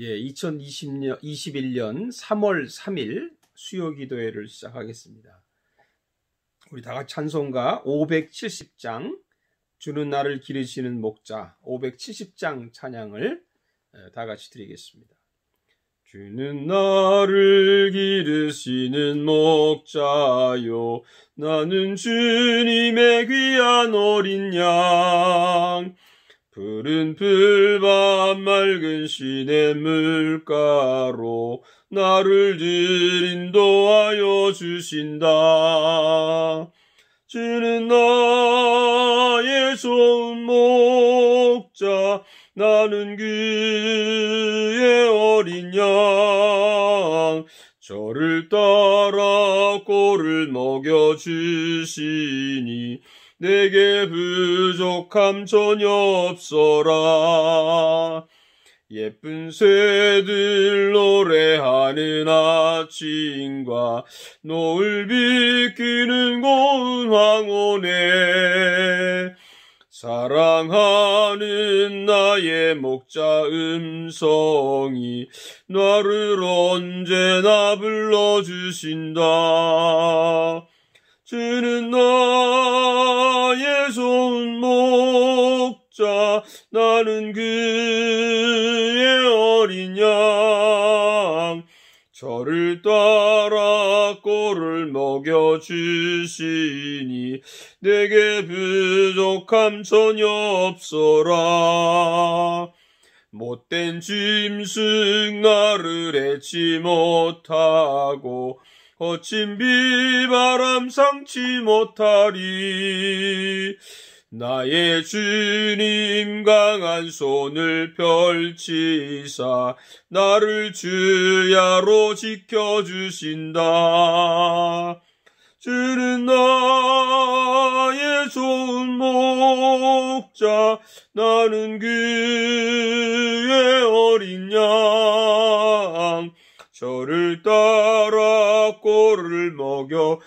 2021년 3월 3일 수요기도회를 시작하겠습니다. 우리 다 같이 찬송가 570장 주는 나를 기르시는 목자 570장 찬양을 다 같이 드리겠습니다. 주는 나를 기르시는 목자요, 나는 주님의 귀한 어린 양, 푸른 풀밭 맑은 시냇물가로 나를 늘 인도하여 주신다. 주는 나의 좋은 목자, 나는 그의 어린 양, 저를 따라 꼴을 먹여주시니 내게 부족함 전혀 없어라. 예쁜 새들 노래하는 아침과 노을 비키는 고운 황혼에 사랑하는 나의 목자 음성이 나를 언제나 불러주신다. 주는 나의 좋은 목자, 나는 그의 어린 양, 저를 따라 꼴을 먹여주시니 내게 부족함 전혀 없어라. 못된 짐승 나를 해치 못하고 거친 비바람 상치 못하리. 나의 주님 강한 손을 펼치사 나를 주야로 지켜주신다. 주는 나의 좋은 목자, 나는 그의 어린 양, 저를 따라 꼴을 먹여주시니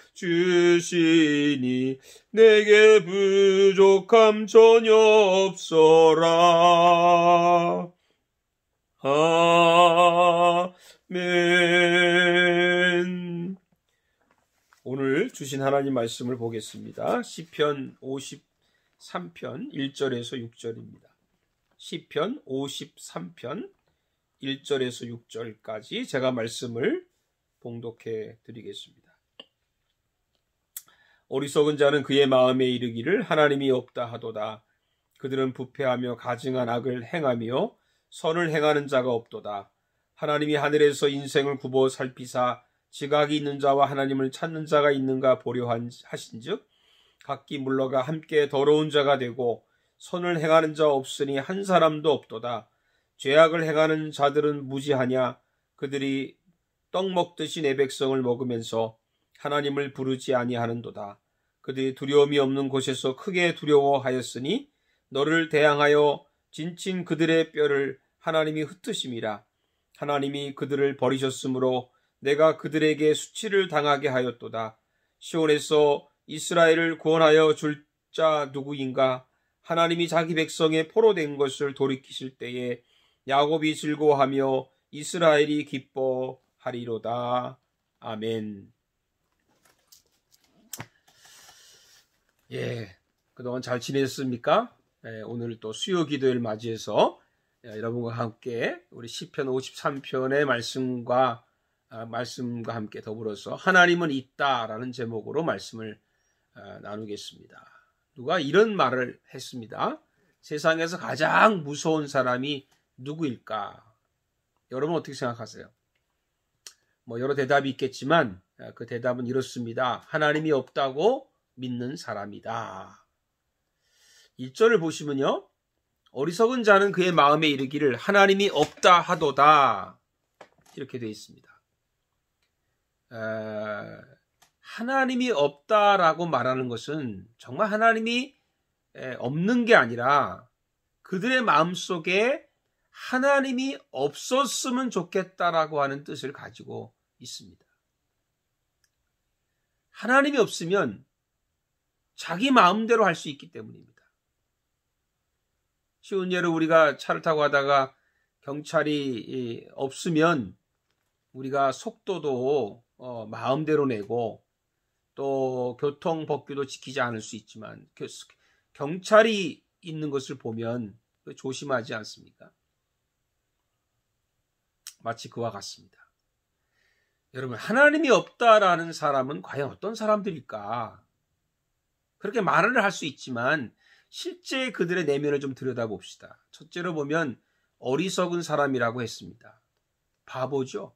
내게 부족함 전혀 없어라. 아멘. 오늘 주신 하나님 말씀을 보겠습니다. 시편 53편 1절에서 6절입니다. 시편 53편 1절에서 6절까지 제가 말씀을 봉독해 드리겠습니다. 어리석은 자는 그의 마음에 이르기를 하나님이 없다 하도다. 그들은 부패하며 가증한 악을 행하며 선을 행하는 자가 없도다. 하나님이 하늘에서 인생을 굽어 살피사 지각이 있는 자와 하나님을 찾는 자가 있는가 보려 하신즉 각기 물러가 함께 더러운 자가 되고 선을 행하는 자 없으니 한 사람도 없도다. 죄악을 행하는 자들은 무지하냐? 그들이 떡 먹듯이 내 백성을 먹으면서 하나님을 부르지 아니하는도다. 그들이 두려움이 없는 곳에서 크게 두려워하였으니 너를 대항하여 진친 그들의 뼈를 하나님이 흩으심이라. 하나님이 그들을 버리셨으므로 내가 그들에게 수치를 당하게 하였도다. 시온에서 이스라엘을 구원하여 줄 자 누구인가? 하나님이 자기 백성의 포로된 것을 돌이키실 때에 야곱이 즐거워하며 이스라엘이 기뻐하리로다. 아멘. 그동안 잘 지냈습니까? 오늘 또 수요 기도회를 맞이해서 여러분과 함께 우리 시편 53편의 말씀과 함께 더불어서 하나님은 있다라는 제목으로 말씀을 나누겠습니다. 누가 이런 말을 했습니다. 세상에서 가장 무서운 사람이 누구일까? 여러분 어떻게 생각하세요? 여러 대답이 있겠지만 그 대답은 이렇습니다. 하나님이 없다고 믿는 사람이다. 1절을 보시면요. 어리석은 자는 그의 마음에 이르기를 하나님이 없다 하도다. 이렇게 되어 있습니다. 하나님이 없다라고 말하는 것은 정말 하나님이 없는 게 아니라 그들의 마음속에 하나님이 없었으면 좋겠다라고 하는 뜻을 가지고 있습니다. 하나님이 없으면 자기 마음대로 할 수 있기 때문입니다. 쉬운 예로 우리가 차를 타고 가다가 경찰이 없으면 우리가 속도도 마음대로 내고 또 교통법규도 지키지 않을 수 있지만 경찰이 있는 것을 보면 조심하지 않습니까? 마치 그와 같습니다. 여러분, 하나님이 없다라는 사람은 과연 어떤 사람들일까? 그렇게 말을 할 수 있지만 실제 그들의 내면을 좀 들여다봅시다. 첫째로 보면 어리석은 사람이라고 했습니다. 바보죠.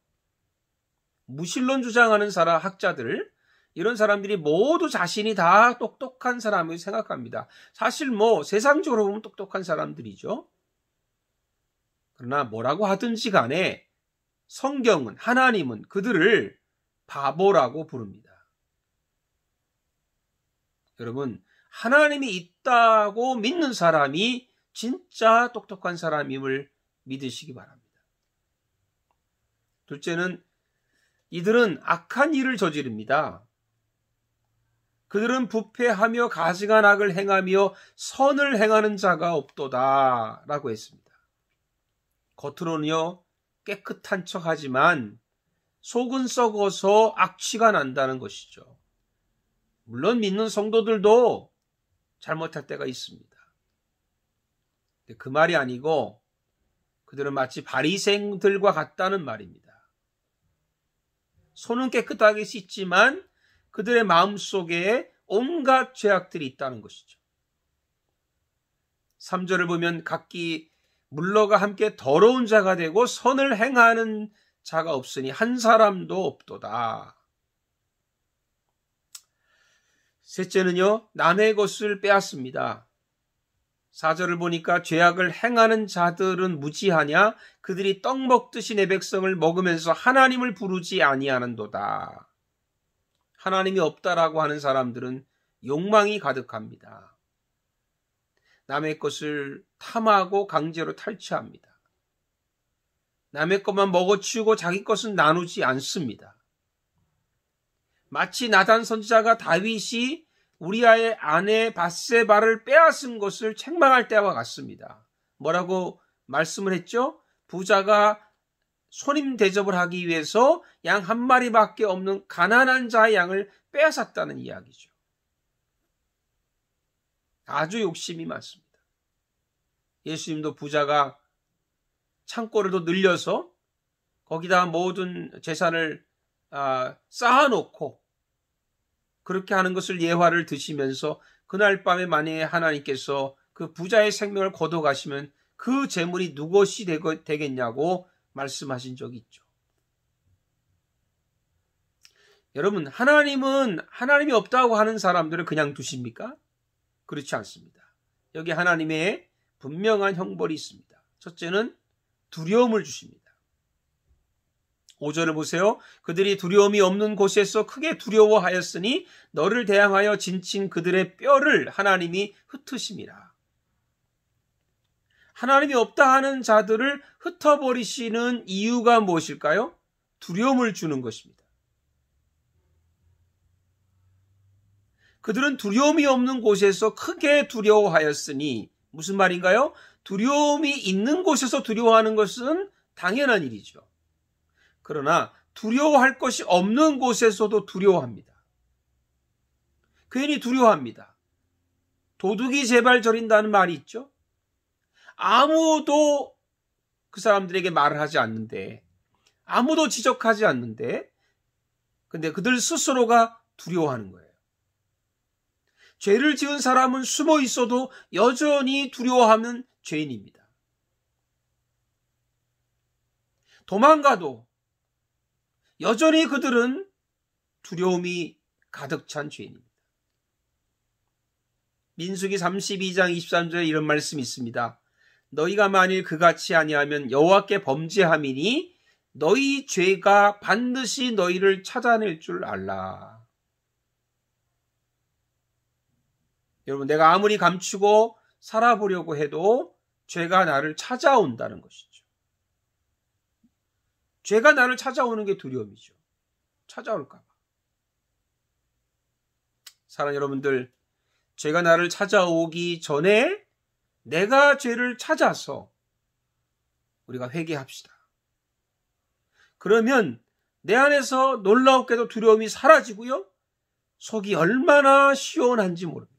무신론 주장하는 학자들, 이런 사람들이 모두 자신이 다 똑똑한 사람을 생각합니다. 사실 세상적으로 보면 똑똑한 사람들이죠. 그러나 뭐라고 하든지 간에 성경은, 하나님은 그들을 바보라고 부릅니다. 여러분, 하나님이 있다고 믿는 사람이 진짜 똑똑한 사람임을 믿으시기 바랍니다. 둘째는 이들은 악한 일을 저지릅니다. 그들은 부패하며 가증한 악을 행하며 선을 행하는 자가 없도다 라고 했습니다. 겉으로는요 깨끗한 척하지만 속은 썩어서 악취가 난다는 것이죠. 물론 믿는 성도들도 잘못할 때가 있습니다. 그 말이 아니고 그들은 마치 바리새인들과 같다는 말입니다. 손은 깨끗하게 씻지만 그들의 마음속에 온갖 죄악들이 있다는 것이죠. 3절을 보면 각기 물러가 함께 더러운 자가 되고 선을 행하는 자가 없으니 한 사람도 없도다. 셋째는요, 남의 것을 빼앗습니다. 4절을 보니까 죄악을 행하는 자들은 무지하냐? 그들이 떡 먹듯이 내 백성을 먹으면서 하나님을 부르지 아니하는도다. 하나님이 없다라고 하는 사람들은 욕망이 가득합니다. 남의 것을 탐하고 강제로 탈취합니다. 남의 것만 먹어치우고 자기 것은 나누지 않습니다. 마치 나단 선지자가 다윗이 우리아의 아내 밧세바를 빼앗은 것을 책망할 때와 같습니다. 뭐라고 말씀을 했죠? 부자가 손님 대접을 하기 위해서 양 한 마리밖에 없는 가난한 자의 양을 빼앗았다는 이야기죠. 아주 욕심이 많습니다. 예수님도 부자가 창고를 더 늘려서 거기다 모든 재산을 쌓아놓고 그렇게 하는 것을 예화를 드시면서 그날 밤에 만약에 하나님께서 그 부자의 생명을 거둬가시면 그 재물이 누구시 되겠냐고 말씀하신 적이 있죠. 여러분, 하나님이 없다고 하는 사람들을 그냥 두십니까? 그렇지 않습니다. 여기 하나님의 분명한 형벌이 있습니다. 첫째는 두려움을 주십니다. 5절을 보세요. 그들이 두려움이 없는 곳에서 크게 두려워하였으니 너를 대항하여 진친 그들의 뼈를 하나님이 흩으심이라. 하나님이 없다 하는 자들을 흩어버리시는 이유가 무엇일까요? 두려움을 주는 것입니다. 그들은 두려움이 없는 곳에서 크게 두려워하였으니 무슨 말인가요? 두려움이 있는 곳에서 두려워하는 것은 당연한 일이죠. 그러나 두려워할 것이 없는 곳에서도 두려워합니다. 괜히 두려워합니다. 도둑이 제발 저린다는 말이 있죠. 아무도 그 사람들에게 말을 하지 않는데, 아무도 지적하지 않는데, 근데 그들 스스로가 두려워하는 거예요. 죄를 지은 사람은 숨어 있어도 여전히 두려워하는 죄인입니다. 도망가도 여전히 그들은 두려움이 가득 찬 죄인입니다. 민수기 32장 23절에 이런 말씀이 있습니다. 너희가 만일 그같이 아니하면 여호와께 범죄함이니 너희 죄가 반드시 너희를 찾아낼 줄 알라. 여러분, 내가 아무리 감추고 살아보려고 해도 죄가 나를 찾아온다는 것이죠. 죄가 나를 찾아오는 게 두려움이죠. 찾아올까 봐. 사랑하는 여러분들, 죄가 나를 찾아오기 전에 내가 죄를 찾아서 우리가 회개합시다. 그러면 내 안에서 놀랍게도 두려움이 사라지고요. 속이 얼마나 시원한지 모릅니다.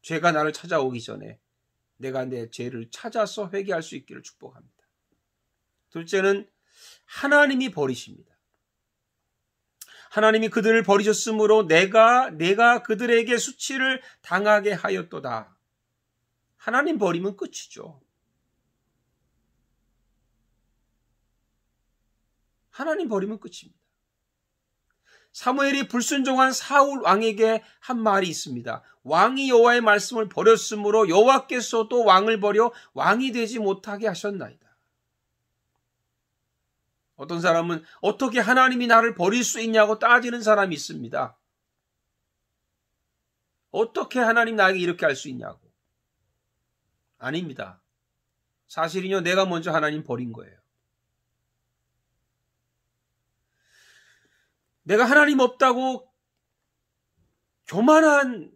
죄가 나를 찾아오기 전에 내가 내 죄를 찾아서 회개할 수 있기를 축복합니다. 둘째는 하나님이 버리십니다. 하나님이 그들을 버리셨으므로 내가 그들에게 수치를 당하게 하였도다. 하나님 버리면 끝이죠. 하나님 버리면 끝입니다. 사무엘이 불순종한 사울 왕에게 한 말이 있습니다. 왕이 여호와의 말씀을 버렸으므로 여호와께서도 왕을 버려 왕이 되지 못하게 하셨나이다. 어떤 사람은 어떻게 하나님이 나를 버릴 수 있냐고 따지는 사람이 있습니다. 어떻게 하나님 나에게 이렇게 할 수 있냐고. 아닙니다. 사실은요, 내가 먼저 하나님 버린 거예요. 내가 하나님 없다고 교만한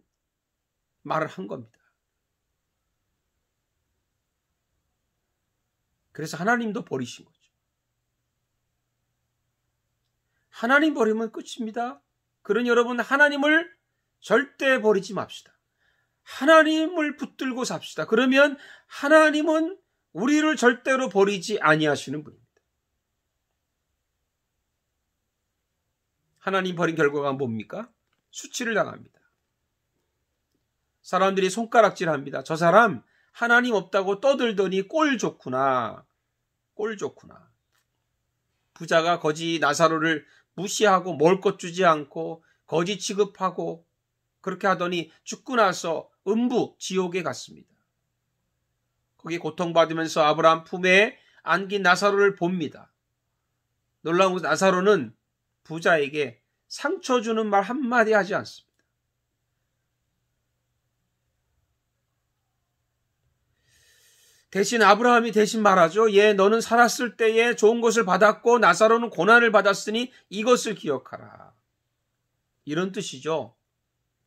말을 한 겁니다. 그래서 하나님도 버리신 거죠. 하나님 버리면 끝입니다. 그러니 여러분, 하나님을 절대 버리지 맙시다. 하나님을 붙들고 삽시다. 그러면 하나님은 우리를 절대로 버리지 아니하시는 분입니다. 하나님 버린 결과가 뭡니까? 수치를 당합니다. 사람들이 손가락질합니다. 저 사람 하나님 없다고 떠들더니 꼴 좋구나. 꼴 좋구나. 부자가 거지 나사로를 무시하고 먹을 것 주지 않고 거지 취급하고 그렇게 하더니 죽고 나서 음부 지옥에 갔습니다. 거기 고통받으면서 아브라함 품에 안긴 나사로를 봅니다. 놀라운 것은 나사로는 부자에게 상처 주는 말 한마디 하지 않습니다. 대신 아브라함이 대신 말하죠. 예, 너는 살았을 때에 좋은 것을 받았고 나사로는 고난을 받았으니 이것을 기억하라. 이런 뜻이죠.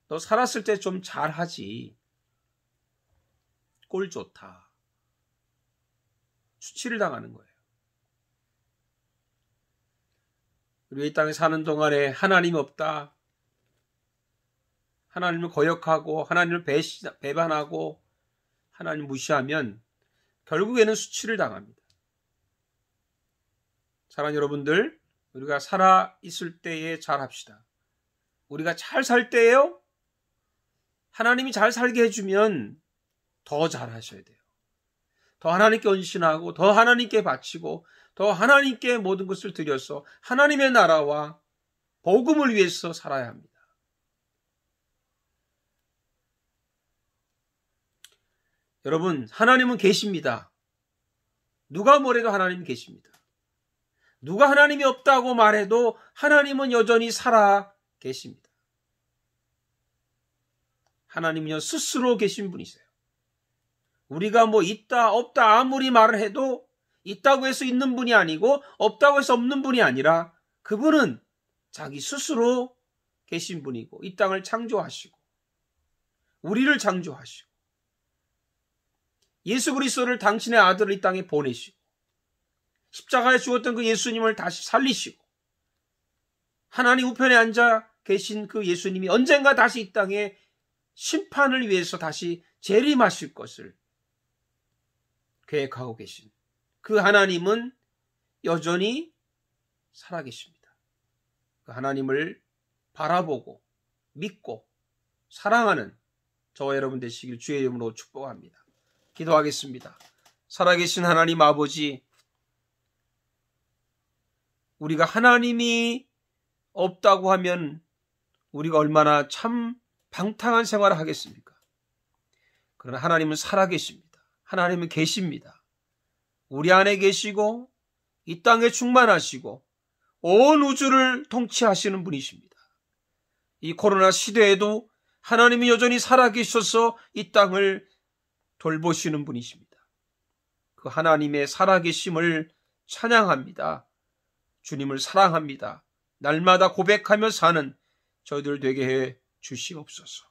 너 살았을 때 좀 잘하지. 꼴 좋다. 수치를 당하는 거예요. 우리 이 땅에 사는 동안에 하나님이 없다. 하나님을 거역하고 하나님을 배반하고 하나님을 무시하면 결국에는 수치를 당합니다. 사랑하는 여러분들, 우리가 살아있을 때에 잘합시다. 우리가 잘 살 때에요, 하나님이 잘 살게 해주면 더 잘하셔야 돼요. 더 하나님께 헌신하고 더 하나님께 바치고 더 하나님께 모든 것을 드려서 하나님의 나라와 복음을 위해서 살아야 합니다. 여러분, 하나님은 계십니다. 누가 뭐래도 하나님은 계십니다. 누가 하나님이 없다고 말해도 하나님은 여전히 살아 계십니다. 하나님은요, 스스로 계신 분이세요. 우리가 뭐 있다 없다 아무리 말을 해도 있다고 해서 있는 분이 아니고 없다고 해서 없는 분이 아니라 그분은 자기 스스로 계신 분이고 이 땅을 창조하시고 우리를 창조하시고 예수 그리스도를 당신의 아들을 이 땅에 보내시고 십자가에 죽었던 그 예수님을 다시 살리시고 하나님 우편에 앉아 계신 그 예수님이 언젠가 다시 이 땅에 심판을 위해서 다시 재림하실 것을 계획하고 계신 그 하나님은 여전히 살아계십니다. 그 하나님을 바라보고 믿고 사랑하는 저와 여러분 되시길 주의 이름으로 축복합니다. 기도하겠습니다. 살아계신 하나님 아버지, 우리가 하나님이 없다고 하면 우리가 얼마나 참 방탕한 생활을 하겠습니까? 그러나 하나님은 살아계십니다. 하나님은 계십니다. 우리 안에 계시고 이 땅에 충만하시고 온 우주를 통치하시는 분이십니다. 이 코로나 시대에도 하나님이 여전히 살아계셔서 이 땅을 돌보시는 분이십니다. 그 하나님의 살아계심을 찬양합니다. 주님을 사랑합니다. 날마다 고백하며 사는 저희들 되게 해 주시옵소서.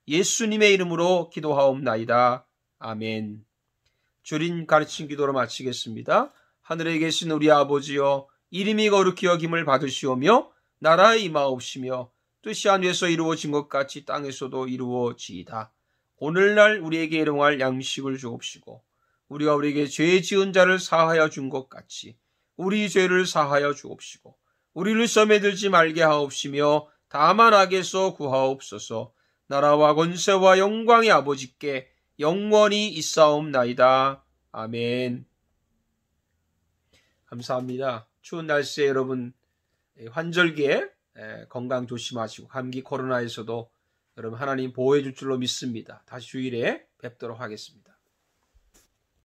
예수님의 이름으로 기도하옵나이다. 아멘. 줄인 가르친 기도로 마치겠습니다. 하늘에 계신 우리 아버지여, 이름이 거룩히 여김을 받으시오며 나라에 임하옵시며 뜻이 하늘에서 이루어진 것 같이 땅에서도 이루어지이다. 오늘날 우리에게 일용할 양식을 주옵시고 우리가 우리에게 죄 지은 자를 사하여 준 것 같이 우리 죄를 사하여 주옵시고 우리를 시험에 들지 말게 하옵시며 다만 악에서 구하옵소서. 나라와 권세와 영광의 아버지께 영원히 있사옵나이다. 아멘. 감사합니다. 추운 날씨에 여러분 환절기에 건강 조심하시고 감기 코로나에서도 여러분 하나님 보호해 줄 줄로 믿습니다. 다시 주일에 뵙도록 하겠습니다.